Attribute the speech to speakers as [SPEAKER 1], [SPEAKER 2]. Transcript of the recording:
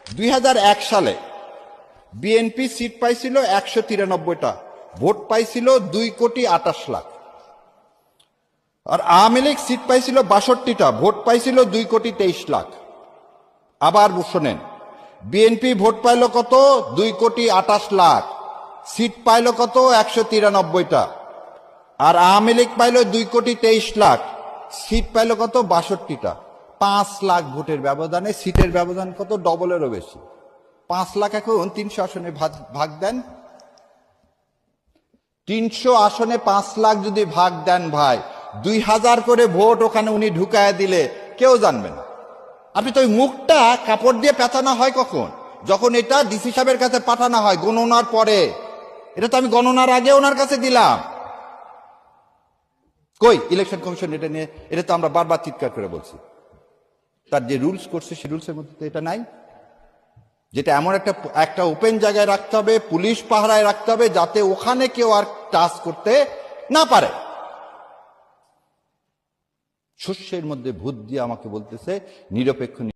[SPEAKER 1] 2001 সালে BNP seat পাইছিল 193টা, vote পাইছিল 2,28,00,000। আর আওয়ামী লীগ সিট পাইছিল 62টা, ভোট পাইছিল 2,23,00,000। আবার শোনেন, বিএনপি ভোট পাইল কত? 2,28,00,000, সিট পাইল কত? 193টা। আর আওয়ামী লীগ পাইল 2,23,00,000, সিট পাইল কত? 62টা। 5 লাখ ভোটের ব্যবধানে সিটের ব্যবধান কত? ডবলেরও বেশি। 5 লাখ এখন 300 আসনে ভাগ দেন। 300 আসনে 5 লাখ যদি ভাগ দেন ভাই, 2,000 করে ভোট ওখানে উনি ঢুকায় দিলে কেউ জানবে না। আপনি তো ওই মুখটা কাপড় দিয়ে পেঁচানো হয় কখন? যখন এটা ডিসি সাহেবের কাছে পাঠানো হয় গণনার পরে। এটা তো আমি গণনার আগে ওনার কাছে দিলাম। কই ইলেকশন কমিশন এটা নিয়ে? এটা তো আমরা বারবার চিৎকার করে বলছি। তার যে রুলস করছে সে রুলসের মধ্যে তো এটা নাই, যেটা এমন একটা ওপেন জায়গায় রাখতে হবে, পুলিশ পাহারায় রাখতে হবে, যাতে ওখানে কেউ আর টাচ করতে না পারে। শস্যের মধ্যে ভূত দিয়ে আমাকে বলতেছে নিরপেক্ষ